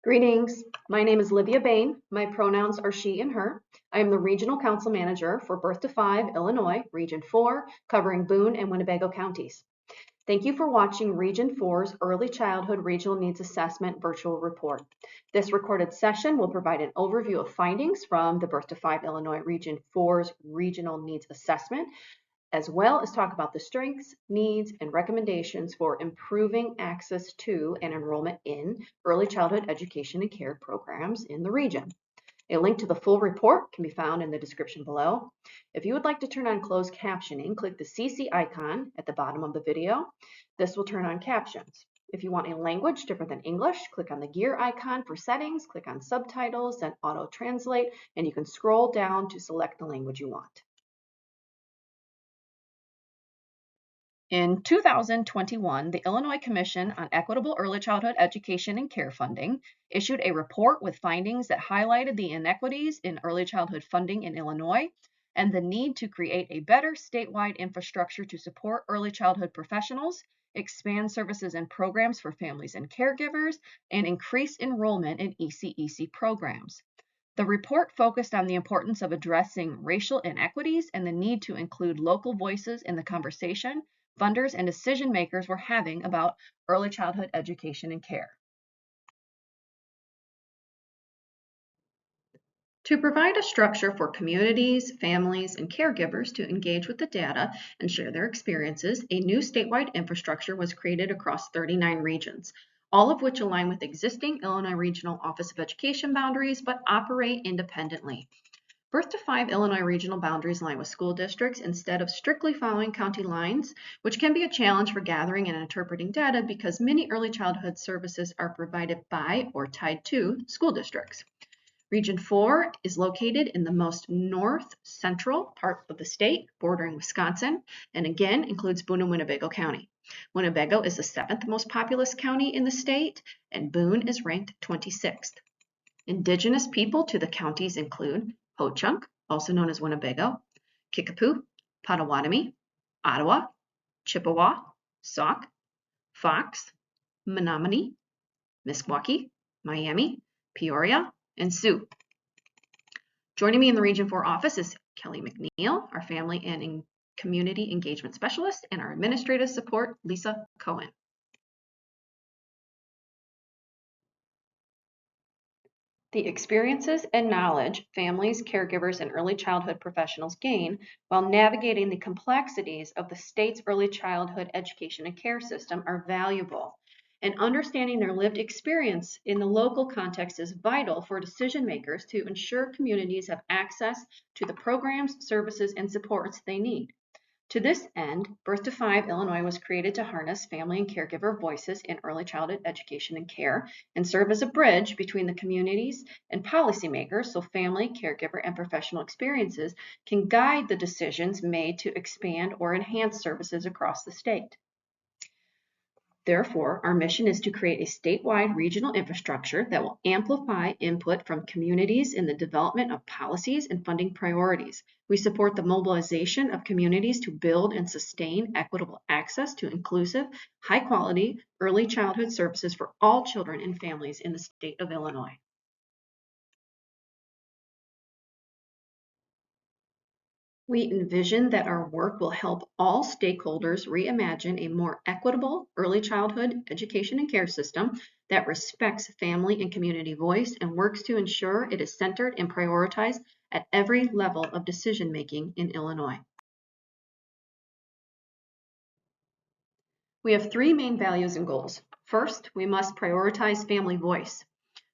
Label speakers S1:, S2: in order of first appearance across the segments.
S1: Greetings. My name is Livia Bain. My pronouns are she and her. I am the Regional Council Manager for Birth to 5 Illinois, Region 4, covering Boone and Winnebago Counties. Thank you for watching Region 4's Early Childhood Regional Needs Assessment virtual report. This recorded session will provide an overview of findings from the Birth to 5 Illinois Region 4's Regional Needs Assessment, as well as talk about the strengths, needs, and recommendations for improving access to and enrollment in early childhood education and care programs in the region. A link to the full report can be found in the description below. If you would like to turn on closed captioning, click the CC icon at the bottom of the video. This will turn on captions. If you want a language different than English, click on the gear icon for settings, click on subtitles, then auto translate, and you can scroll down to select the language you want. In 2021, the Illinois Commission on Equitable Early Childhood Education and Care Funding issued a report with findings that highlighted the inequities in early childhood funding in Illinois and the need to create a better statewide infrastructure to support early childhood professionals, expand services and programs for families and caregivers, and increase enrollment in ECEC programs. The report focused on the importance of addressing racial inequities and the need to include local voices in the conversation funders and decision makers were having about early childhood education and care. To provide a structure for communities, families, and caregivers to engage with the data and share their experiences, a new statewide infrastructure was created across 39 regions, all of which align with existing Illinois Regional Office of Education boundaries but operate independently. Birth to 5 Illinois regional boundaries line with school districts instead of strictly following county lines, which can be a challenge for gathering and interpreting data because many early childhood services are provided by or tied to school districts. Region 4 is located in the most north-central part of the state, bordering Wisconsin, and again includes Boone and Winnebago County. Winnebago is the 7th most populous county in the state, and Boone is ranked 26th. Indigenous people to the counties include Ho-Chunk, also known as Winnebago, Kickapoo, Potawatomi, Ottawa, Chippewa, Sauk, Fox, Menominee, Meskwaki, Miami, Peoria, and Sioux. Joining me in the Region 4 office is Kelly McNeil, our Family and Community Engagement Specialist, and our Administrative Support, Lisa Cohen. The experiences and knowledge families, caregivers, and early childhood professionals gain while navigating the complexities of the state's early childhood education and care system are valuable, and understanding their lived experience in the local context is vital for decision makers to ensure communities have access to the programs, services, and supports they need. To this end, Birth to 5 Illinois was created to harness family and caregiver voices in early childhood education and care and serve as a bridge between the communities and policymakers so family, caregiver, and professional experiences can guide the decisions made to expand or enhance services across the state. Therefore, our mission is to create a statewide regional infrastructure that will amplify input from communities in the development of policies and funding priorities. We support the mobilization of communities to build and sustain equitable access to inclusive, high-quality early childhood services for all children and families in the state of Illinois. We envision that our work will help all stakeholders reimagine a more equitable early childhood education and care system that respects family and community voice and works to ensure it is centered and prioritized at every level of decision making in Illinois. We have three main values and goals. First, we must prioritize family voice.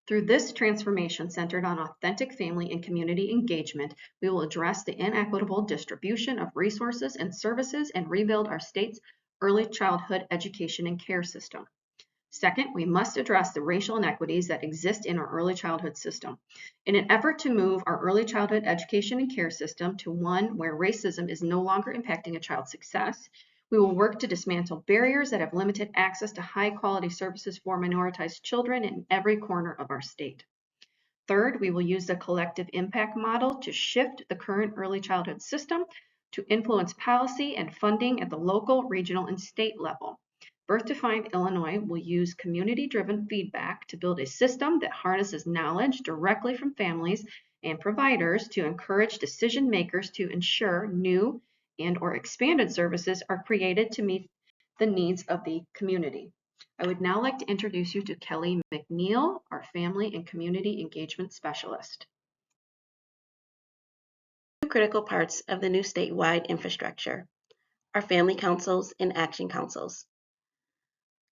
S1: Through this transformation centered on authentic family and community engagement, we will address the inequitable distribution of resources and services and rebuild our state's early childhood education and care system. Second, we must address the racial inequities that exist in our early childhood system. In an effort to move our early childhood education and care system to one where racism is no longer impacting a child's success, we will work to dismantle barriers that have limited access to high-quality services for minoritized children in every corner of our state. Third, we will use the collective impact model to shift the current early childhood system to influence policy and funding at the local, regional, and state level. Birth to Five Illinois will use community-driven feedback to build a system that harnesses knowledge directly from families and providers to encourage decision makers to ensure new and/or expanded services are created to meet the needs of the community. I would now like to introduce you to Kelly McNeil, our Family and Community Engagement Specialist.
S2: Two critical parts of the new statewide infrastructure are family councils and action councils.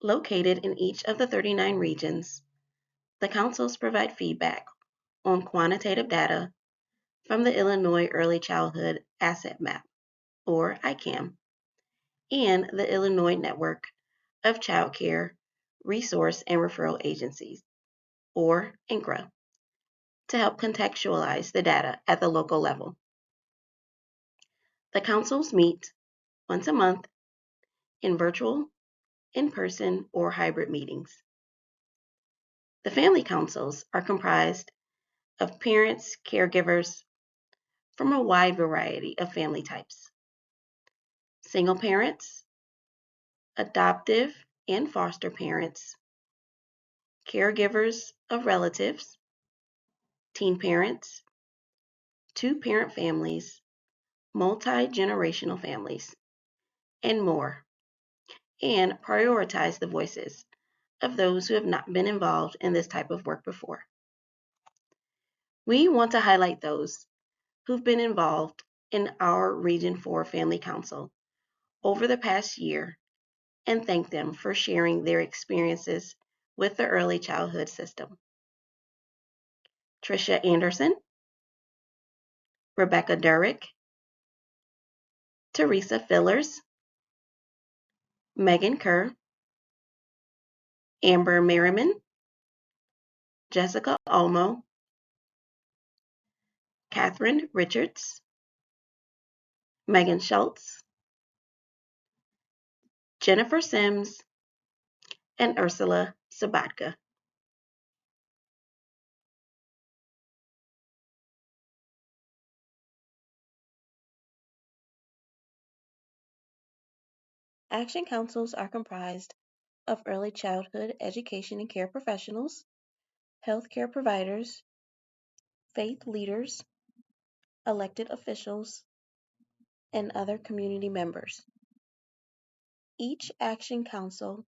S2: Located in each of the 39 regions, the councils provide feedback on quantitative data from the Illinois Early Childhood Asset Map, or ICAM, and the Illinois Network of Child Care Resource and Referral Agencies, or INCRA, to help contextualize the data at the local level. The councils meet once a month in virtual, in-person, or hybrid meetings. The family councils are comprised of parents, caregivers from a wide variety of family types. Single parents, adoptive and foster parents, caregivers of relatives, teen parents, two-parent families, multi-generational families, and more, and prioritize the voices of those who have not been involved in this type of work before. We want to highlight those who've been involved in our Region 4 Family Council over the past year and thank them for sharing their experiences with the early childhood system. Tricia Anderson, Rebecca Durick, Teresa Fillers, Megan Kerr, Amber Merriman, Jessica Olmo, Catherine Richards, Megan Schultz, Jennifer Sims, and Ursula Sabatka. Action councils are comprised of early childhood education and care professionals, healthcare providers, faith leaders, elected officials, and other community members. Each Action Council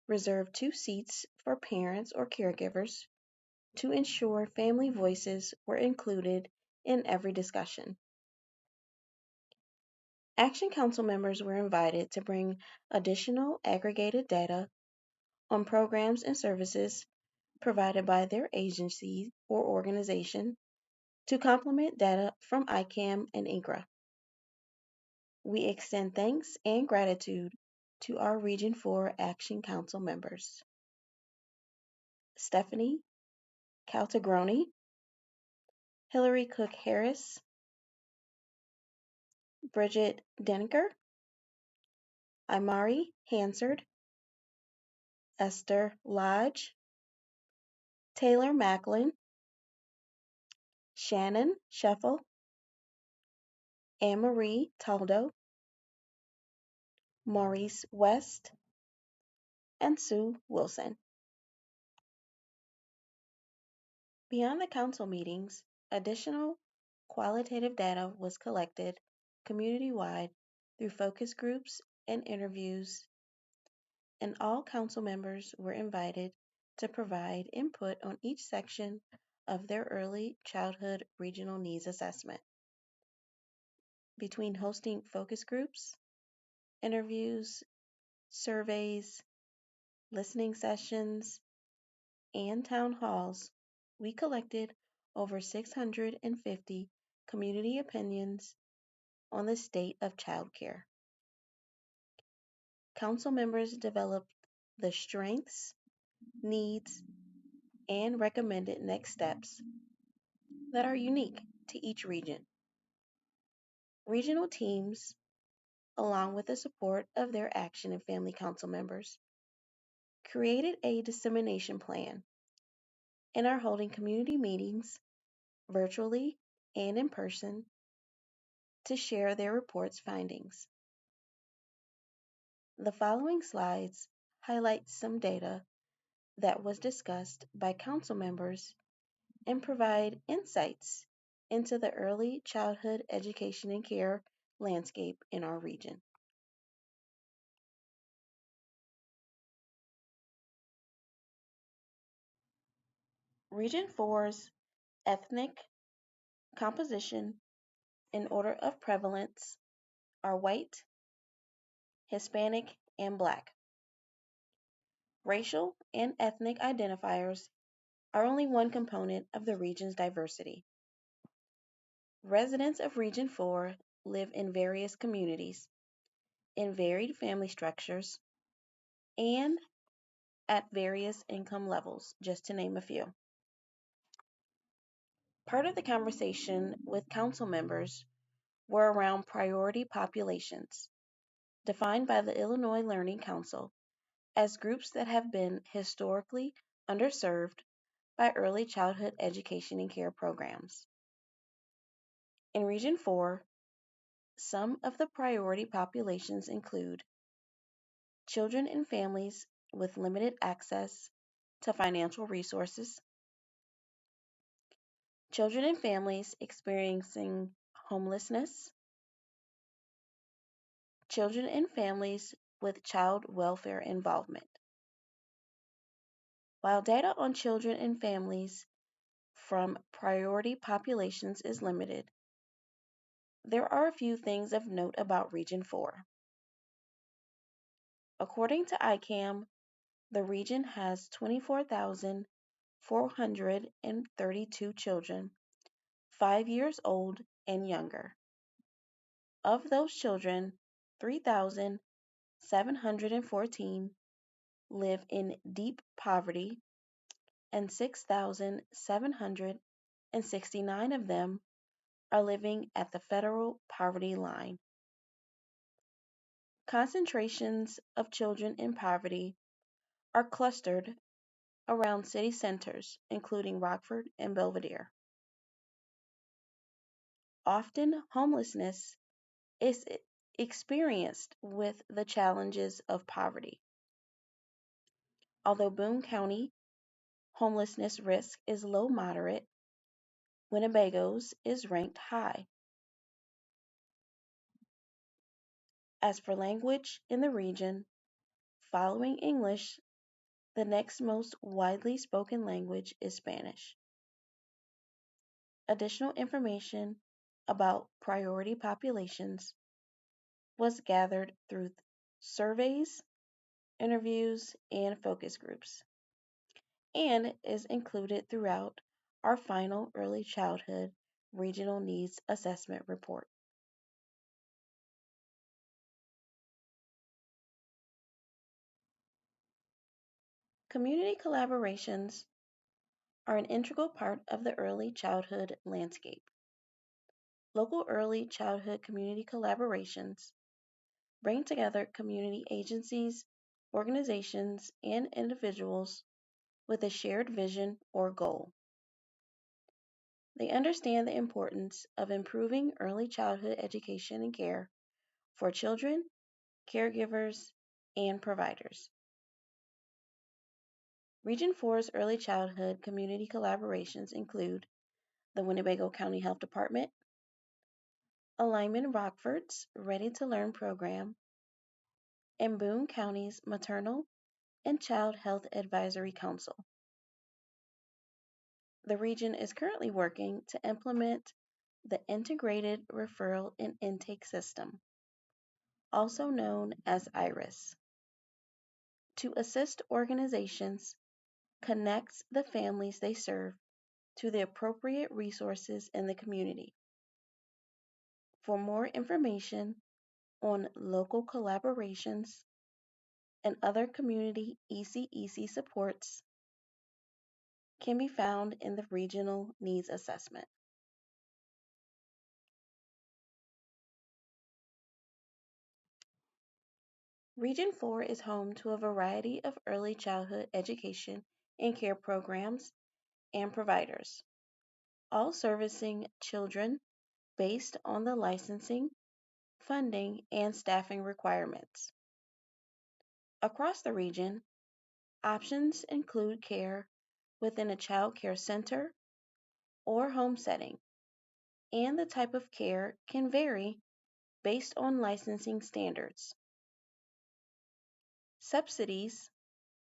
S2: reserved 2 seats for parents or caregivers to ensure family voices were included in every discussion. Action Council members were invited to bring additional aggregated data on programs and services provided by their agency or organization to complement data from ICAM and INCRA. We extend thanks and gratitude to our Region 4 Action Council members: Stephanie Caltagroni, Hillary Cook Harris, Bridget Denker, Imari Hansard, Esther Lodge, Taylor Macklin, Shannon Scheffel, Anne-Marie Taldo, Maurice West, and Sue Wilson. Beyond the council meetings, additional qualitative data was collected community-wide through focus groups and interviews, and all council members were invited to provide input on each section of their early childhood regional needs assessment. Between hosting focus groups, interviews, surveys, listening sessions, and town halls, we collected over 650 community opinions on the state of child care. Council members developed the strengths, needs, and recommended next steps that are unique to each region. Regional teams, along with the support of their Action and Family Council members, created a dissemination plan and are holding community meetings virtually and in person to share their report's findings. The following slides highlight some data that was discussed by council members and provide insights into the early childhood education and care landscape in our region. Region 4's ethnic composition in order of prevalence are white, Hispanic, and Black. Racial and ethnic identifiers are only one component of the region's diversity. Residents of Region 4 live in various communities, in varied family structures, and at various income levels, just to name a few. Part of the conversation with council members were around priority populations, defined by the Illinois Learning Council as groups that have been historically underserved by early childhood education and care programs. In Region 4, some of the priority populations include children and families with limited access to financial resources, children and families experiencing homelessness, children and families with child welfare involvement. While data on children and families from priority populations is limited, there are a few things of note about Region 4. According to ICAM, the region has 24,432 children 5 years old and younger. Of those children, 3,714 live in deep poverty, and 6,769 of them are living at the federal poverty line. Concentrations of children in poverty are clustered around city centers, including Rockford and Belvidere. Often, homelessness is experienced with the challenges of poverty. Although Boone County homelessness risk is low moderate, Winnebago's is ranked high. As for language in the region, following English, the next most widely spoken language is Spanish. Additional information about priority populations was gathered through surveys, interviews, and focus groups, and is included throughout our final early childhood regional needs assessment report. Community collaborations are an integral part of the early childhood landscape. Local early childhood community collaborations bring together community agencies, organizations, and individuals with a shared vision or goal. They understand the importance of improving early childhood education and care for children, caregivers, and providers. Region 4's early childhood community collaborations include the Winnebago County Health Department, Alignment Rockford's Ready to Learn program, and Boone County's Maternal and Child Health Advisory Council. The region is currently working to implement the Integrated Referral and Intake System, also known as IRIS, to assist organizations connect the families they serve to the appropriate resources in the community. For more information on local collaborations and other community ECEC supports can be found in the Regional Needs Assessment. Region 4 is home to a variety of early childhood education and care programs and providers, all servicing children based on the licensing, funding, and staffing requirements. Across the region, options include care within a child care center or home setting, and the type of care can vary based on licensing standards. Subsidies,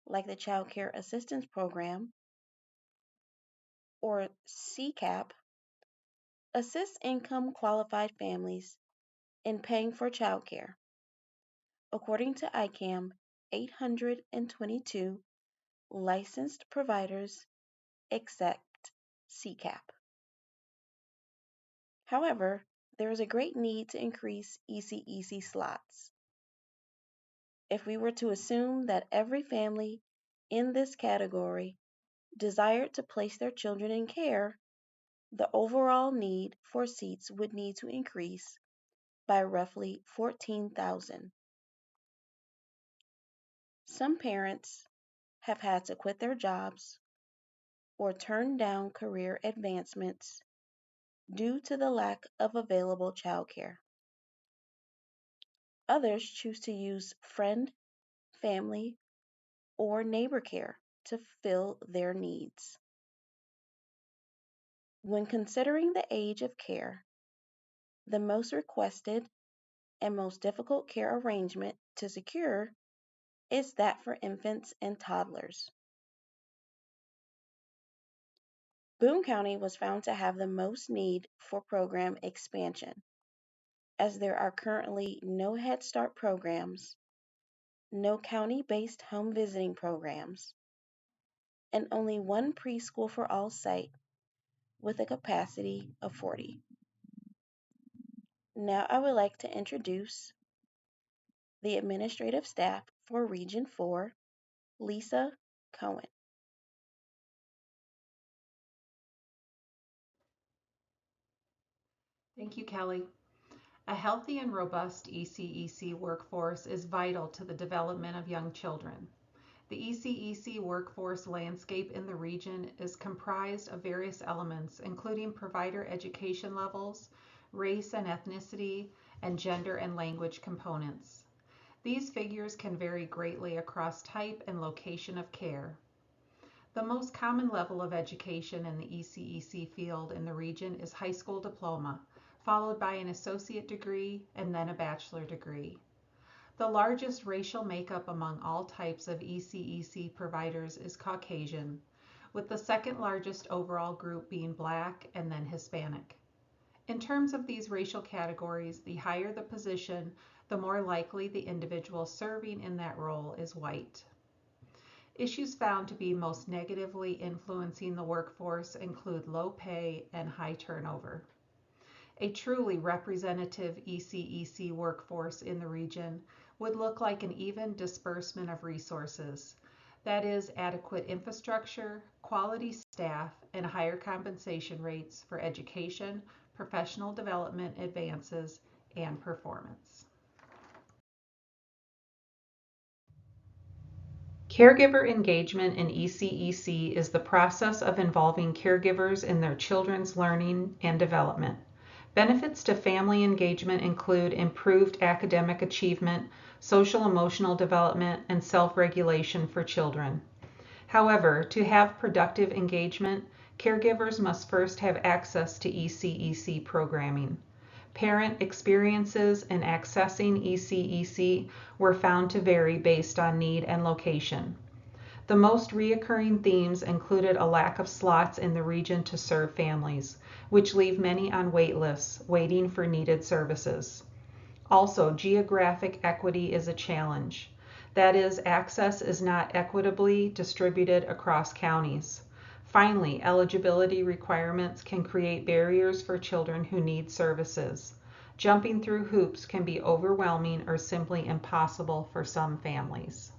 S2: like the Child Care Assistance Program or CCAP, assist income qualified families in paying for childcare. According to ICAM, 822 licensed providers accept CCAP. However, there is a great need to increase ECEC slots. If we were to assume that every family in this category desired to place their children in care, the overall need for seats would need to increase by roughly 14,000. Some parents have had to quit their jobs or turn down career advancements due to the lack of available childcare. Others choose to use friend, family, or neighbor care to fill their needs. When considering the age of care, the most requested and most difficult care arrangement to secure is that for infants and toddlers. Boone County was found to have the most need for program expansion, as there are currently no Head Start programs, no county-based home visiting programs, and only one preschool for all site with a capacity of 40. Now I would like to introduce the administrative staff for Region 4, Lisa Cohen.
S3: Thank you, Kelly. A healthy and robust ECEC workforce is vital to the development of young children. The ECEC workforce landscape in the region is comprised of various elements, including provider education levels, race and ethnicity, and gender and language components. These figures can vary greatly across type and location of care. The most common level of education in the ECEC field in the region is high school diploma, followed by an associate degree and then a bachelor degree. The largest racial makeup among all types of ECEC providers is Caucasian, with the second largest overall group being Black and then Hispanic. In terms of these racial categories, the higher the position, the more likely the individual serving in that role is white. Issues found to be most negatively influencing the workforce include low pay and high turnover. A truly representative ECEC workforce in the region would look like an even disbursement of resources. That is, adequate infrastructure, quality staff, and higher compensation rates for education, professional development advances, and performance. Caregiver engagement in ECEC is the process of involving caregivers in their children's learning and development. Benefits to family engagement include improved academic achievement, social emotional development, and self-regulation for children. However, to have productive engagement, caregivers must first have access to ECEC programming. Parent experiences in accessing ECEC were found to vary based on need and location. The most reoccurring themes included a lack of slots in the region to serve families, which leave many on wait lists, waiting for needed services. Also, geographic equity is a challenge. That is, access is not equitably distributed across counties. Finally, eligibility requirements can create barriers for children who need services. Jumping through hoops can be overwhelming or simply impossible for some families.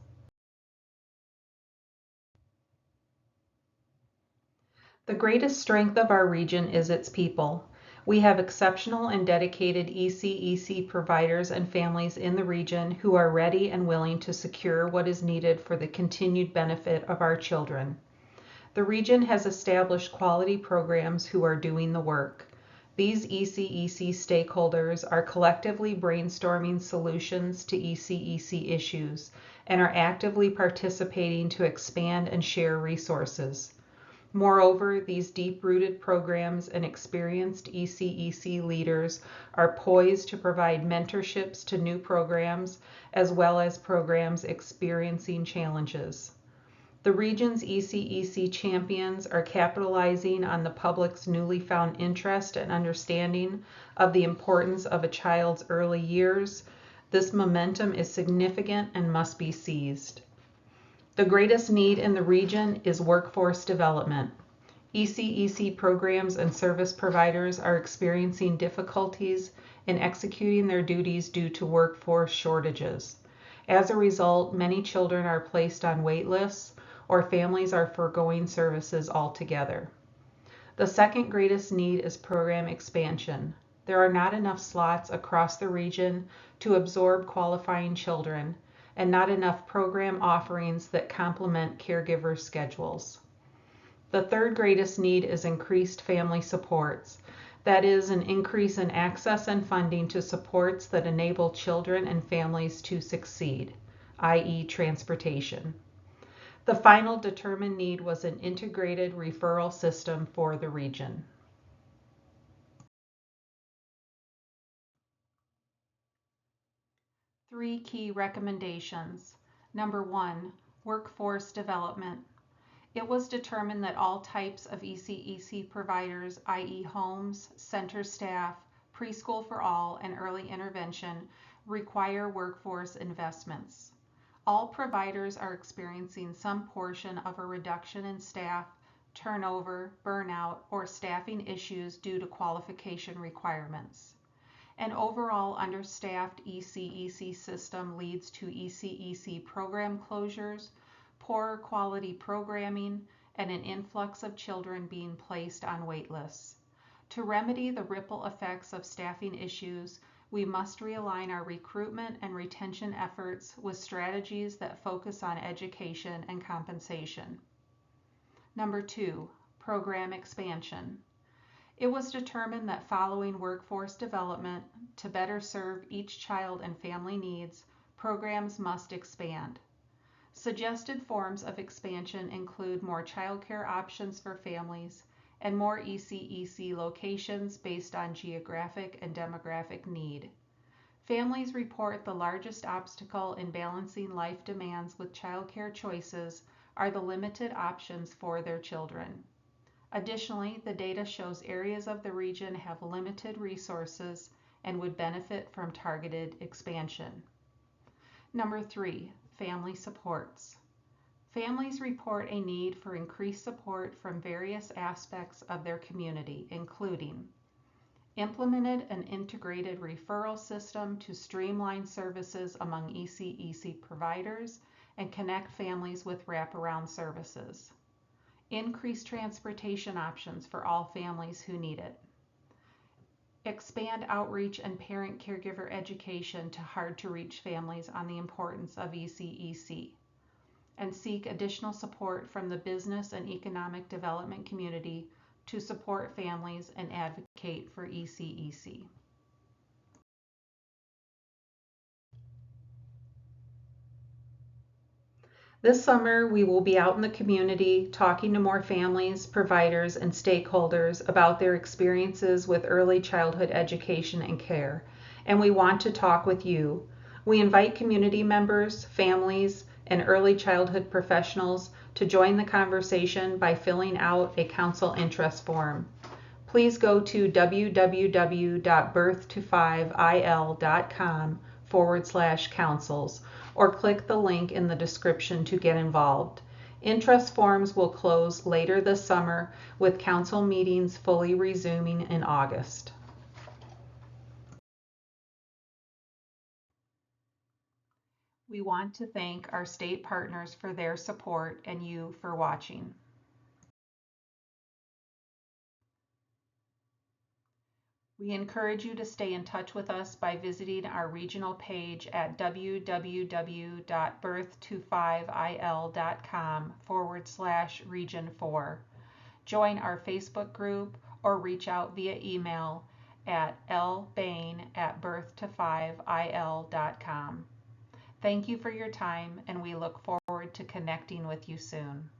S3: The greatest strength of our region is its people. We have exceptional and dedicated ECEC providers and families in the region who are ready and willing to secure what is needed for the continued benefit of our children. The region has established quality programs who are doing the work. These ECEC stakeholders are collectively brainstorming solutions to ECEC issues and are actively participating to expand and share resources. Moreover, these deep-rooted programs and experienced ECEC leaders are poised to provide mentorships to new programs as well as programs experiencing challenges. The region's ECEC champions are capitalizing on the public's newly found interest and understanding of the importance of a child's early years. This momentum is significant and must be seized. The greatest need in the region is workforce development. ECEC programs and service providers are experiencing difficulties in executing their duties due to workforce shortages. As a result, many children are placed on wait lists or families are foregoing services altogether. The second greatest need is program expansion. There are not enough slots across the region to absorb qualifying children, and not enough program offerings that complement caregiver schedules. The third greatest need is increased family supports. That is, an increase in access and funding to supports that enable children and families to succeed, i.e. transportation. The final determined need was an integrated referral system for the region. Three key recommendations. Number one, workforce development. It was determined that all types of ECEC providers, i.e. homes, center staff, preschool for all, and early intervention, require workforce investments. All providers are experiencing some portion of a reduction in staff, turnover, burnout, or staffing issues due to qualification requirements. An overall understaffed ECEC system leads to ECEC program closures, poorer quality programming, and an influx of children being placed on wait lists. To remedy the ripple effects of staffing issues, we must realign our recruitment and retention efforts with strategies that focus on education and compensation. Number two, program expansion. It was determined that following workforce development, to better serve each child and family needs, programs must expand. Suggested forms of expansion include more childcare options for families and more ECEC locations based on geographic and demographic need. Families report the largest obstacle in balancing life demands with childcare choices are the limited options for their children. Additionally, the data shows areas of the region have limited resources and would benefit from targeted expansion. Number three, family supports. Families report a need for increased support from various aspects of their community, including implemented an integrated referral system to streamline services among ECEC providers and connect families with wraparound services. Increase transportation options for all families who need it. Expand outreach and parent caregiver education to hard-to-reach families on the importance of ECEC. And seek additional support from the business and economic development community to support families and advocate for ECEC. This summer, we will be out in the community talking to more families, providers, and stakeholders about their experiences with early childhood education and care, and we want to talk with you. We invite community members, families, and early childhood professionals to join the conversation by filling out a council interest form. Please go to www.birth-to-5il.com/councils or click the link in the description to get involved. Interest forms will close later this summer, with council meetings fully resuming in August. We want to thank our state partners for their support and you for watching. We encourage you to stay in touch with us by visiting our regional page at www.birth-to-5il.com/region4. join our Facebook group, or reach out via email at lbain@birth5il.com. Thank you for your time, and we look forward to connecting with you soon.